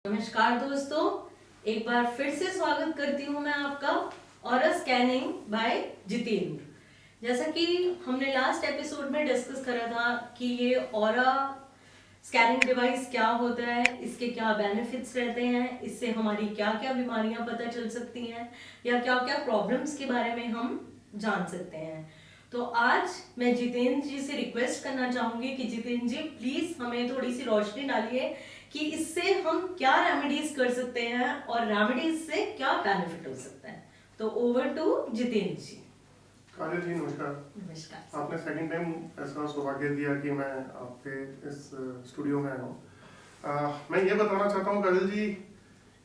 नमस्कार दोस्तों, एक बार फिर से स्वागत करती हूँ मैं आपका ऑरा स्कैनिंग बाय जितेंद्र। जैसा कि हमने लास्ट एपिसोड में डिस्कस करा था कि ये ऑरा स्कैनिंग डिवाइस क्या होता है, इसके क्या बेनिफिट्स रहते हैं, इससे हमारी क्या क्या बीमारियां पता चल सकती हैं या क्या क्या प्रॉब्लम्स के बारे में हम जान सकते हैं। तो आज मैं जितेंद्र जी से रिक्वेस्ट करना चाहूंगी कि जितेंद्र जी प्लीज हमें थोड़ी सी रोशनी डालिए कि इससे हम क्या रेमेडीज कर सकते हैं और रेमेडीज से क्या बेनिफिट हो सकता है। तो ओवर टू जितेंद्र जी। काजल जी नमस्कार। नमस्कार। आपने सेकंड टाइम ऐसा सौभाग्य दिया कि मैं आपके इस स्टूडियो में आया हूँ। मैं ये बताना चाहता हूँ काजल जी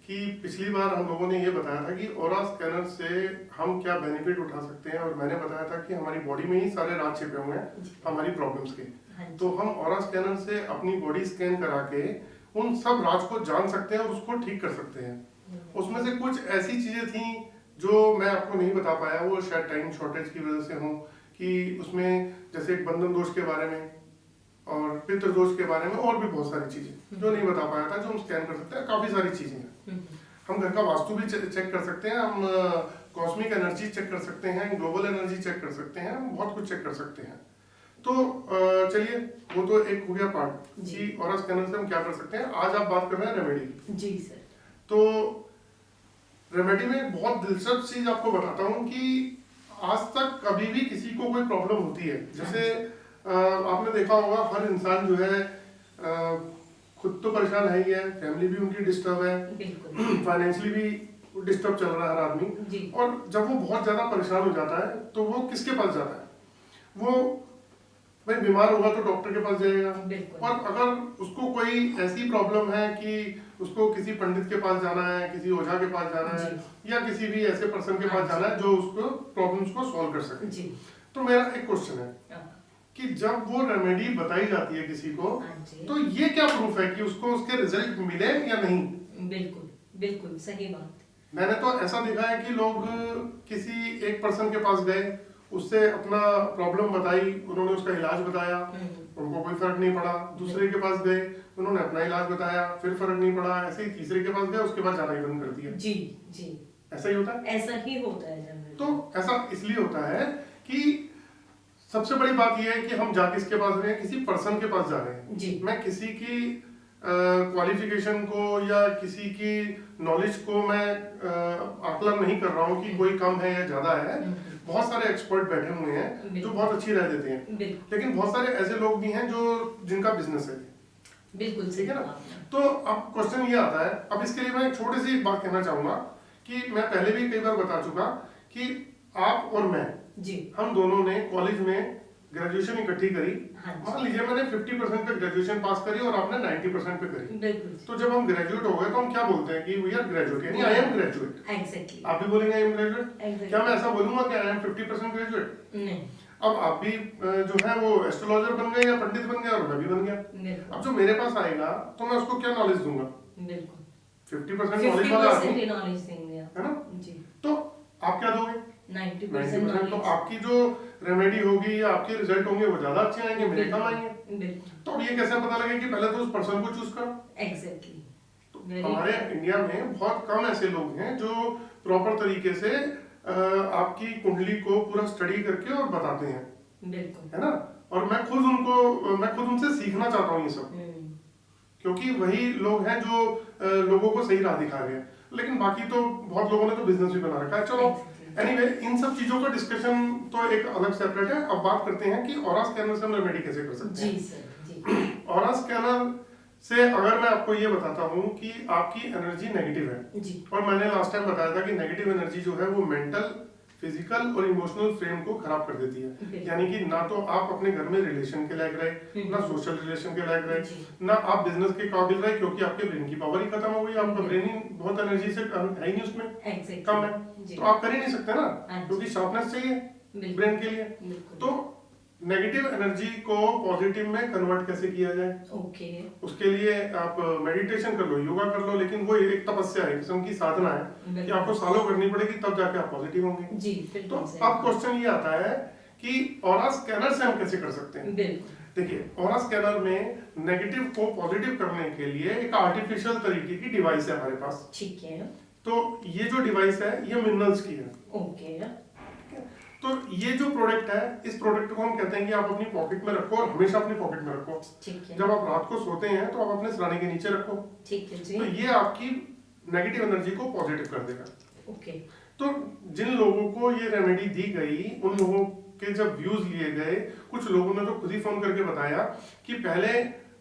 कि पिछली बार हम लोगों ने ये बताया था कि ऑरा स्कैनर से हम क्या बेनिफिट उठा सकते हैं, और मैंने बताया था कि हमारी बॉडी में ही सारे राज छिपे हुए हैं हमारी प्रॉब्लम्स के। तो हम ऑरा स्कैनर से अपनी बॉडी स्कैन करा के उन सब राज को जान सकते हैं और उसको ठीक कर सकते हैं। उसमें से कुछ ऐसी चीजें थी जो मैं आपको नहीं बता पाया, वो शायद टाइम शॉर्टेज की वजह से हो, कि उसमें जैसे एक बंधन दोष के बारे में और पितृ दोष के बारे में और भी बहुत सारी चीजें जो नहीं बता पाया था, जो हम स्कैन कर सकते हैं। काफी सारी चीजें हैं। हम घर का वास्तु भी चेक कर सकते हैं, हम कॉस्मिक एनर्जी चेक कर सकते हैं, ग्लोबल एनर्जी चेक कर सकते हैं, हम बहुत कुछ चेक कर सकते हैं। तो चलिए, वो तो एक हो गया पार्ट कि ऑरा स्कैनर से हम क्या कर सकते हैं। आज आप बात कर रहे हैं रेमेडी। जी सर। तो रेमेडी में बहुत दिलचस्प चीज आपको बताता हूँ कि आज तक कभी भी किसी को कोई प्रॉब्लम होती है, जैसे आपने देखा होगा हर इंसान जो है खुद तो परेशान है ही है, फैमिली भी उनकी डिस्टर्ब है, फाइनेंशियली भी डिस्टर्ब चल रहा है हर आदमी। और जब वो बहुत ज्यादा परेशान हो जाता है तो वो किसके पास जाता है? वो भाई बीमार होगा तो डॉक्टर के पास जाएगा। और अगर उसको कोई ऐसी प्रॉब्लम है कि उसको किसी पंडित के पास जाना है, किसी ओझा के पास जाना है, या किसी भी ऐसे पर्सन के पास जाना है जो उसको प्रॉब्लम्स को सॉल्व कर सके। तो मेरा एक क्वेश्चन है कि जब वो रेमेडी बताई जाती है किसी को, तो ये क्या प्रूफ है कि उसको उसके रिजल्ट मिले या नहीं? बिल्कुल बिल्कुल सही बात। मैंने तो ऐसा देखा है कि लोग किसी एक पर्सन के पास गए, उससे अपना प्रॉब्लम बताई, उन्होंने उसका इलाज बताया, उनको कोई फर्क नहीं पड़ा। दूसरे के पास गए, उन्होंने अपना इलाज बताया, फिर फर्क नहीं पड़ा। ऐसे ही तीसरे के पास गए, उसके बाद जाना ही बंद कर दिया। जी जी, ऐसा ही होता है। ऐसा ही होता है। तो ऐसा इसलिए होता है कि सबसे बड़ी बात यह है कि हम जा किसके पास रहे हैं, किसी पर्सन के पास जा रहे हैं जी। मैं किसी की क्वालिफिकेशन को या किसी की नॉलेज को मैं आकलन नहीं कर रहा हूँ कि कोई कम है या ज्यादा है। बहुत सारे एक्सपर्ट बैठे हुए हैं जो बहुत अच्छी राय देते हैं, लेकिन बहुत सारे ऐसे लोग भी हैं जो जिनका बिजनेस है। बिल्कुल ठीक है ना। तो अब क्वेश्चन ये आता है, अब इसके लिए मैं एक छोटी सी बात कहना चाहूंगा कि मैं पहले भी कई बार बता चुका कि आप और मैं जी, हम दोनों ने कॉलेज में ग्रेजुएशन इकट्ठी करी। मान लीजिए मैंने 50% पे ग्रेजुएशन पास करी और आपने 90% पे करी। तो जब हम ग्रेजुएट हो गए तो हम क्या बोलते हैं कि वी आर ग्रेजुएट, यानी आई एम ग्रेजुएट। एग्जैक्टली। आप भी बोलेंगे आई एम ग्रेजुएट। क्या मैं ऐसा बोलूंगा कि आई एम 50% ग्रेजुएट? नहीं। अब आप भी जो है वो एस्ट्रोलॉजर बन गए या पंडित बन गए और मैं भी बन गया। अब जो मेरे पास आएगा तो मैं उसको क्या नॉलेज दूंगा? बिल्कुल 50% नॉलेज वाला आदमी है ना जी। तो आप क्या दोगे? 90%। तो आपकी जो रेमेडी होगी या आपके रिजल्ट होंगे वो ज्यादा अच्छे आएंगे, मेरे कम आएंगे। तो अब ये कैसे पता लगे कि पहले तो उस पर्सन को चूज करो। एग्जैक्टली। तो हमारे इंडिया में बहुत कम ऐसे लोग हैं जो प्रॉपर तरीके से आपकी कुंडली को पूरा स्टडी करके और बताते हैं। बिल्कुल, है ना। और मैं खुद उनसे सीखना चाहता हूँ ये सब, क्योंकि वही लोग हैं जो लोगों को सही राह दिखा रहे हैं। लेकिन बाकी तो बहुत लोगों ने तो बिजनेस भी बना रखा है। चलो एनीवे, इन सब चीजों का डिस्कशन तो एक अलग सेपरेट है। अब बात करते हैं कि ऑरा स्कैनर से हम रेमेडी कैसे कर सकते हैं। जी सर जी। ऑरा स्कैनर से अगर मैं आपको ये बताता हूँ कि आपकी एनर्जी नेगेटिव है जी। और मैंने लास्ट टाइम बताया था कि नेगेटिव एनर्जी जो है वो मेंटल, फिजिकल और इमोशनल फ्रेम को खराब कर देती है। यानी कि ना तो आप अपने घर में रिलेशन के लायक रहे, ना सोशल रिलेशन के लायक रहे, ना आप बिजनेस के काबिल रहे, क्योंकि आपके ब्रेन की पावर ही खत्म हो गई। आपका ब्रेन ही बहुत एनर्जी से है ही नहीं, उसमें कम है, तो आप कर ही नहीं सकते ना, क्योंकि शार्पनेस चाहिए ब्रेन के लिए। तो नेगेटिव एनर्जी को पॉजिटिव में कन्वर्ट कैसे किया जाए? ओके। उसके लिए आप मेडिटेशन कर लो, योगा कर लो, लेकिन वो एक तपस्या है, किस्म की साधना है कि आपको सालों करनी पड़ेगी, तब जाके आप पॉजिटिव होंगे जी। तो अब क्वेश्चन ये आता है कि ऑरा स्कैनर से हम कैसे कर सकते हैं? देखिए, ऑरा स्कैनर में नेगेटिव को पॉजिटिव करने के लिए एक आर्टिफिशियल तरीके की डिवाइस है हमारे पास। ठीक है। तो ये जो डिवाइस है ये मिनरल्स की है। ओके। तो ये जो प्रोडक्ट है, इस प्रोडक्ट को हम कहते हैं कि आप अपनी पॉकेट में रखो और हमेशा अपनी पॉकेट में रखो। ठीक है। जब आप रात को सोते हैं तो आप अपने सिरहाने के नीचे रखो। ठीक है जी। तो ये आपकी नेगेटिव एनर्जी को पॉजिटिव कर देगा। ओके। तो जिन लोगों को ये रेमेडी दी गई, उन लोगों के जब व्यूज लिए गए, कुछ लोगों ने तो खुद ही फोन करके बताया कि पहले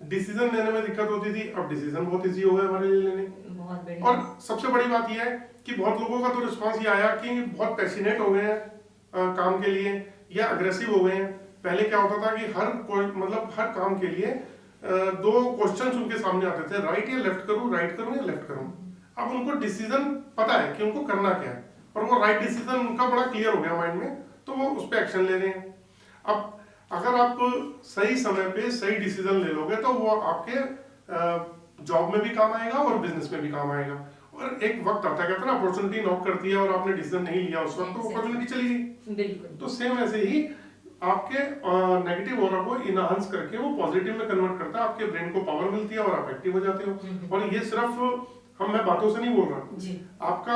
डिसीजन लेने में दिक्कत होती थी, अब डिसीजन बहुत इजी हो गया हमारे लिए लेने। बहुत बढ़िया। और सबसे बड़ी बात यह है कि बहुत लोगों का तो रिस्पांस ये आया कि बहुत पैशनेट हो गए हैं काम के लिए, या अग्रेसिव हो गए हैं। पहले क्या होता था कि हर काम के लिए दो क्वेश्चंस उनके सामने आते थे, राइट या लेफ्ट करूं, राइट करूं या लेफ्ट करूं। अब उनको डिसीजन पता है कि उनको करना क्या है, और वो राइट डिसीजन उनका बड़ा क्लियर हो गया माइंड में, तो वो उस पर एक्शन ले रहे हैं। अब अगर आप सही समय पे सही डिसीजन ले लोगे तो वो आपके जॉब में भी काम आएगा और बिजनेस में भी काम आएगा। और एक वक्त आता है, कहते हैं ना, अपॉर्चुनिटी नॉक करती है और आपने डिसीजन नहीं लिया उस वक्त, तो अपॉर्चुनिटी चली गई। बिल्कुल। तो सेम ऐसे ही आपके नेगेटिव ऑरा को इनहांस करके वो पॉजिटिव में कन्वर्ट करता है, आपके ब्रेन को पावर मिलती है और आप एक्टिव हो जाते हो। और ये सिर्फ मैं बातों से नहीं बोल रहा जी। आपका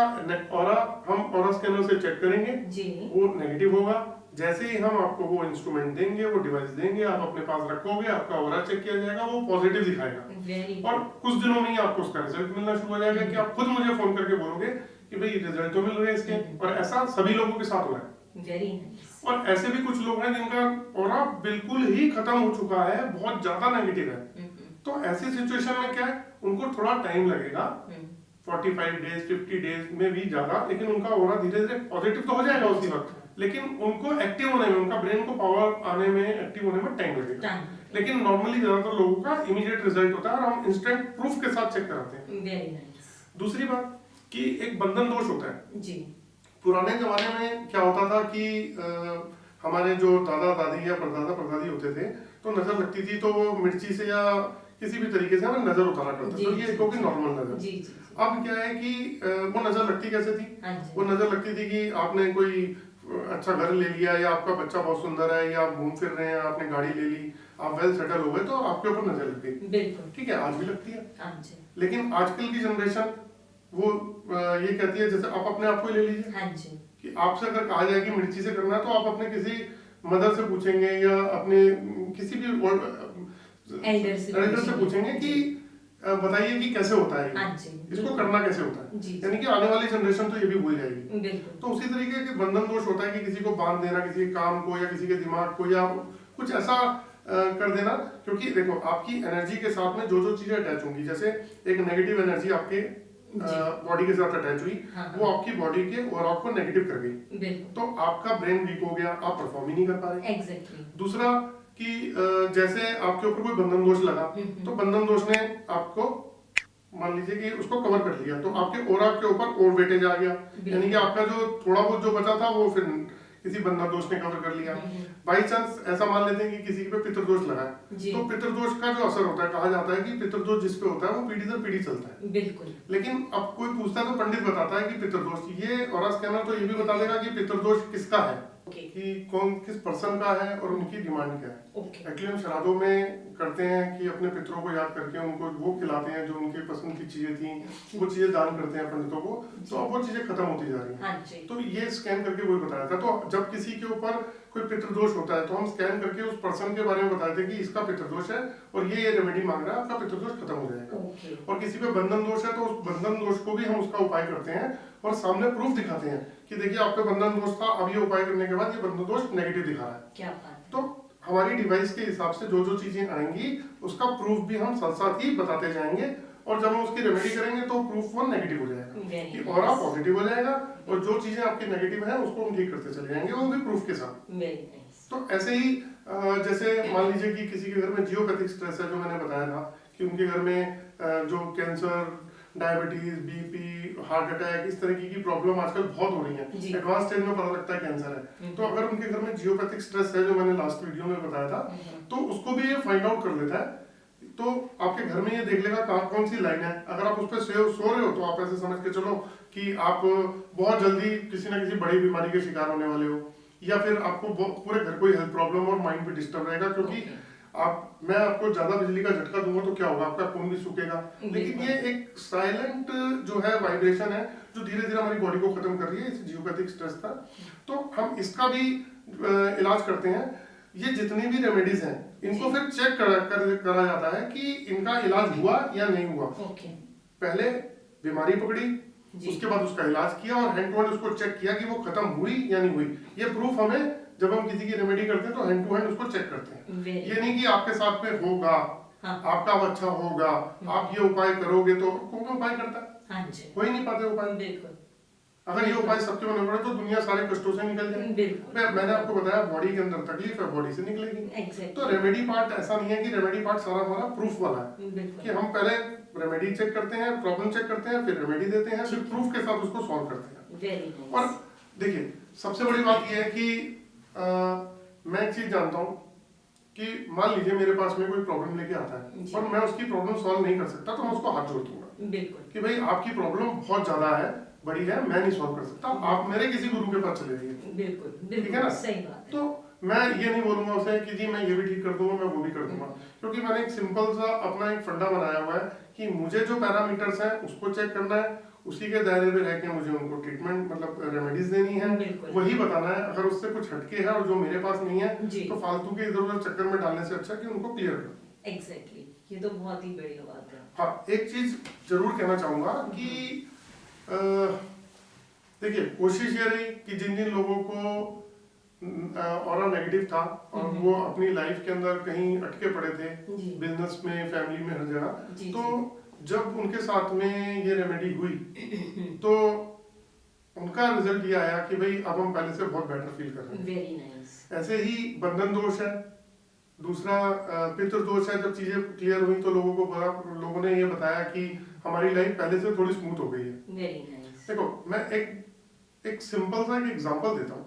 ऑरा हम ऑरा स्कैनर से चेक करेंगे जी। वो नेगेटिव होगा। जैसे ही हम आपको वो इंस्ट्रूमेंट देंगे, वो डिवाइस देंगे, आप अपने पास रखोगे, आपका ऑरा चेक किया जाएगा, वो पॉजिटिव दिखाएगा। और कुछ दिनों में ही आपको उसका रिजल्ट मिलना शुरू हो जाएगा कि आप खुद मुझे फोन करके बोलोगे कि भाई रिजल्ट तो मिल रहे हैं इसके। और ऐसा सभी लोगों के साथ हो रहा है। Very nice. और ऐसे भी कुछ लोग हैं जिनका ऑरा बिल्कुल ही खत्म हो चुका है, बहुत ज्यादा नेगेटिव है। तो ऐसी सिचुएशन में क्या है, उनको थोड़ा टाइम लगेगा, 45 डेज 50 डेज में भी ज्यादा, लेकिन उनका ऑरा धीरे धीरे पॉजिटिव तो हो जाएगा उसी वक्त, लेकिन उनको एक्टिव होने में, उनका ब्रेन को पावर आने में, एक्टिव होने में टाइम लगेगा। लेकिन नॉर्मली ज्यादातर लोगों का इमीडिएट रिजल्ट होता है और हम इंस्टेंट प्रूफ के साथ चेक कराते हैं। Very nice. दूसरी बात कि एक बंधन दोष होता है जी। पुराने जमाने में क्या होता था कि हमारे जो दादा दादी या परदादा परदादी होते थे, तो नजर लगती थी तो वो मिर्ची से या किसी भी तरीके से हमें नजर उतारा करते, तो ये क्योंकि नॉर्मल नजर। अब क्या है कि वो नजर लगती कैसे थी, वो नजर लगती थी कि आपने कोई अच्छा घर ले लिया, या आपका बच्चा बहुत सुंदर है, या आप घूम फिर रहे हैं, आपने गाड़ी ले ली, आप वेल सेटल हो गए, तो आपके ऊपर नजर लग गई। बिल्कुल ठीक है, आज भी लगती है। लेकिन आजकल की जनरेशन वो ये कहती है, जैसे आप अपने आप को ले लीजिए कि आपसे अगर कहा जाए कि मिर्ची से करना है, तो आप अपने किसी मदर से पूछेंगे या अपने किसी भी एल्डर से पूछेंगे कि बताइए कि कैसे होता है, इसको करना कैसे होता है। यानी कि आने वाली जनरेशन तो ये भी भूल जाएगी। तो उसी तरीके के बंधन दोष होता है कि किसी को बांध देना, किसी के काम को या किसी के दिमाग को, या कुछ ऐसा कर देना। क्योंकि देखो, आपकी एनर्जी के साथ में जो जो चीजें अटैच होंगी, जैसे एक नेगेटिव एनर्जी आपके बॉडी के साथ अटैच हुई, वो आपकी बॉडी के और आपको नेगेटिव कर गई, तो आपका ब्रेन वीक हो गया, आप परफॉर्म ही नहीं कर पा रहे। दूसरा कि जैसे आपके ऊपर कोई बंधन दोष लगा, तो बंधन दोष ने आपको, मान लीजिए कि उसको कवर कर लिया, तो आपके ऑरा के ऊपर और वेटेज आ गया, यानी कि आपका जो थोड़ा बहुत जो बचा था वो फिर किसी बंधन दोष ने कवर कर लिया। बाई चांस ऐसा मान लेते हैं कि किसी पे पितृदोष लगा है, तो पितृदोष का जो असर होता है, कहा जाता है कि पितृदोष जिस पे होता है वो पीढ़ी दर पीढ़ी चलता है। बिल्कुल। लेकिन अब कोई पूछता है तो पंडित बताता है कि पितृदोष, ये ऑरा स्कैनर तो ये भी बता देगा कि पितृदोष किसका है, कि कौन किस पर्सन का है और उनकी डिमांड क्या है। एक्चुअली हम श्राद्धों में करते हैं कि अपने पितरों को याद करके उनको वो खिलाते हैं जो उनकी पसंद की चीजें थी, वो चीजें दान करते हैं पंडितों को, तो अब वो चीजें खत्म होती जा रही हैं। तो ये स्कैन करके वही बताया था। तो जब किसी के ऊपर कोई पितृदोष होता है तो हम स्कैन करके उस पर्सन के बारे में बताते हैं कि इसका पितृदोष है और ये रेमेडी मांग रहा है, आपका पितृदोष खत्म हो जाएगा। और किसी पे बंधन दोष है तो उस बंधन दोष को भी हम उसका उपाय करते हैं और सामने प्रूफ दिखाते हैं कि देखिए आपका बंधन दोष था, अब ये उपाय करने के बाद ये बंधन दोष नेगेटिव दिखा रहा है। क्या बात है। तो हमारी डिवाइस के हिसाब से जो जो चीजें आएंगी उसका प्रूफ भी हम साथ साथ ही बताते जाएंगे, और जब हम उसकी रेमेडी करेंगे तो प्रूफ वो नेगेटिव हो जाएगा कि ऑरा पॉजिटिव हो जाएगा, और जो चीजें आपकी नेगेटिव है उसको हम ठीक करते चले जाएंगे, वो भी प्रूफ के साथ। तो ऐसे ही जैसे मान लीजिए कि किसी के घर में जियोपैथिक स्ट्रेस है, जो मैंने बताया था कि उनके घर में जो cancer, diabetes, BP, heart attack, इस तरह की प्रॉब्लम आजकल बहुत हो रही है, एडवांस स्टेज में पता लगता है कैंसर है। तो अगर उनके घर में जियोपैथिक स्ट्रेस है, जो मैंने लास्ट वीडियो में बताया था, तो उसको भी ये फाइंड आउट कर लेता है। तो आपके घर में ये देख लेगा कहाँ कौन सी लाइन है। अगर आप उस पर सो रहे हो तो आप ऐसे समझ के चलो कि आप बहुत जल्दी किसी ना किसी बड़ी बीमारी के शिकार होने वाले हो, या फिर आपको पूरे घर को हेल्थ प्रॉब्लम और माइंड भी डिस्टर्ब रहेगा, क्योंकि मैं आपको ज्यादा बिजली का झटका दूंगा तो क्या होगा, आपका खून भी सूखेगा। लेकिन ये एक साइलेंट जो है वाइब्रेशन है जो धीरे धीरे हमारी बॉडी को खत्म कर रही है। इसे जियोपैथिक स्ट्रेस था, तो हम इसका भी इलाज करते हैं। ये जितनी भी रेमेडीज हैं इनको फिर चेक करा जाता है कि इनका इलाज हुआ या नहीं हुआ। पहले बीमारी पकड़ी, उसके बाद उसका इलाज किया और हैंड टू हैंड उसको चेक किया कि वो खत्म हुई या नहीं हुई। ये प्रूफ हमें जब हम किसी की रेमेडी करते हैं तो हैंड टू हैंड उसको चेक करते हैं। ये नहीं कि आपके साथ में होगा, आपका अच्छा होगा, आप ये उपाय करोगे तो कौन उपाय करता है? हो ही नहीं पाते उपाय। अगर ये उपाय सबके बने पड़े तो दुनिया सारे कष्टों से निकल जाए। मैंने आपको बताया बॉडी के अंदर तकलीफ है, बॉडी से निकलेगी। तो रेमेडी पार्ट ऐसा नहीं है कि रेमेडी पार्ट सारा हमारा प्रूफ वाला है कि हम पहले रेमेडी चेक करते हैं, प्रॉब्लम चेक करते हैं, फिर रेमेडी देते हैं, फिर प्रूफ के साथ उसको सॉल्व करते हैं। और देखिए सबसे बड़ी बात यह है कि मैं एक चीज जानता हूँ कि मान लीजिए मेरे पास में कोई प्रॉब्लम लेके आता है और मैं उसकी प्रॉब्लम सॉल्व नहीं कर सकता, तो मैं उसको हाथ जोड़ दूंगा कि भाई आपकी प्रॉब्लम बहुत ज्यादा है, बड़ी है, मैं नहीं सॉल्व कर सकता, आप मेरे किसी गुरु के पास चले जाइए। ठीक है ना? सही बात है। तो मैं ये नहीं बोलूंगा उसे कि जी मैं ये भी ठीक कर दूंगा, मैं वो भी कर दूंगा, क्योंकि मैंने एक सिंपल सा अपना एक फंडा बनाया हुआ है कि मुझे जो पैरामीटर्स हैं उसको चेक करना है, उसी के दायरे में रह के मुझे उनको ट्रीटमेंट मतलब रेमेडीज देनी है, वही बताना है। अगर उससे कुछ हटके है और जो मेरे पास नहीं है तो फालतू के इधर उधर चक्कर में डालने से अच्छा कि उनको क्लियर कर। एग्जैक्टली, ये तो बहुत ही बढ़िया बात है। हाँ, एक चीज जरूर कहना चाहूंगा कि देखिए कोशिश ये रही कि जिन जिन लोगों को ऑरा नेगेटिव था और वो अपनी लाइफ के अंदर कहीं अटके पड़े थे, बिजनेस में, फैमिली में, हर जगह, तो जब उनके साथ में ये रेमेडी हुई तो उनका रिजल्ट ये आया कि भाई अब हम पहले से बहुत बेटर फील कर रहे हैं। Very nice. ऐसे ही बंधन दोष है, दूसरा पितृ दोष है। जब चीजें क्लियर हुई तो लोगों ने ये बताया कि हमारी लाइफ पहले से थोड़ी स्मूथ हो गई है। Very nice. देखो मैं एक सिंपल सा एक एग्जांपल देता हूँ।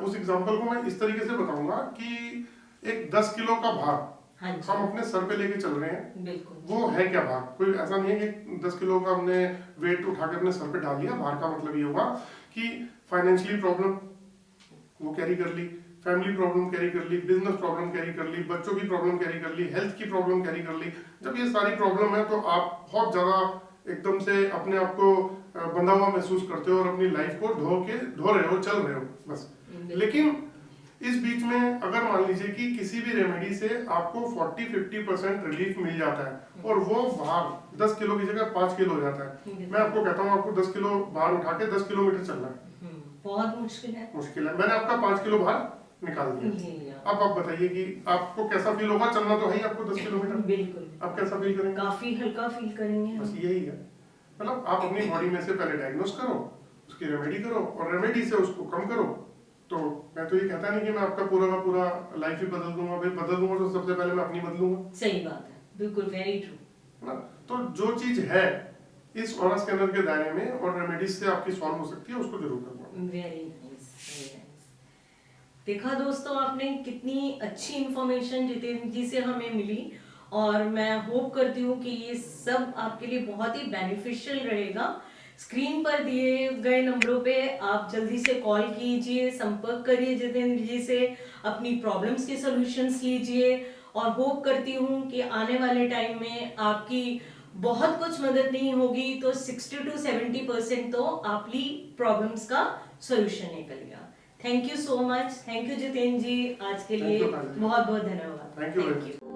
उस एग्जांपल को मैं इस तरीके से बताऊंगा कि एक 10 किलो का भार हम अपने सर पे लेके चल रहे हैं, वो है क्या भार? कोई ऐसा नहीं है कि 10 किलो का हमने वेट उठा के अपने सर पे डाल दिया। भार का मतलब ये होगा कि फाइनेंशियली प्रॉब्लम वो कैरी कर ली, फैमिली प्रॉब्लम कैरी कर ली, बिजनेस प्रॉब्लम कैरी कर ली, बच्चों की प्रॉब्लम कैरी कर ली, हेल्थ की प्रॉब्लम कैरी कर ली। जब ये सारी प्रॉब्लम है तो आप बहुत ज्यादा एकदम से अपने आप को बंधा हुआ महसूस करते हो और अपनी लाइफ को ढो रहे हो, चल रहे हो बस। लेकिन इस बीच में अगर मान लीजिए कि किसी भी रेमेडी से आपको 40-50% रिलीफ मिल जाता है और वो भार 10 किलो की जगह 5 किलो हो जाता है। मैं आपको कहता हूँ आपको 10 किलो भार उठा के 10 किलोमीटर चलना है, बहुत मुश्किल है। मैंने आपका 5 किलो भार निकाल दिया। अब आप बताइए कि आपको कैसा फील होगा? चलना तो है ही आपको 10 किलोमीटर। बिल्कुल। आप कैसा फील करेंगे? काफी हल्का फील करेंगे। बस यही है। मतलब आप अपनी बॉडी में से पहले डायग्नोस करो, उसकी रेमेडी करो और रेमेडी से उसको कम करो। तो मैं तो ये कहता नहीं कि मैं आपका पूरा का पूरा लाइफ ही बदल दूंगा। भाई बदल दूंगा तो सबसे पहले मैं अपनी बदलूंगा। सही बात है, बिल्कुल, वेरी ट्रू। ना तो जो चीज है इस ऑरा स्कैनर के दायरे में और रेमेडीज से आपकी सॉल्व हो सकती है, उसको जरूर करना। Very nice, very nice. देखा दोस्तों, आपने कितनी अच्छी इंफॉर्मेशन जितेंद्र जी से हमें मिली और मैं होप करती हूँ कि ये सब आपके लिए बहुत ही बेनिफिशियल रहेगा। स्क्रीन पर दिए गए नंबरों पे आप जल्दी से कॉल कीजिए, संपर्क करिए जितेंद्र जी से, अपनी प्रॉब्लम्स के सॉल्यूशंस लीजिए और होप करती हूँ कि आने वाले टाइम में आपकी बहुत कुछ मदद नहीं होगी तो 60 to 70% तो आपकी प्रॉब्लम्स का सॉल्यूशन निकल गया। Thank you so much. Thank you Jitendra ji, आज के लिए बहुत बहुत धन्यवाद। Thank you.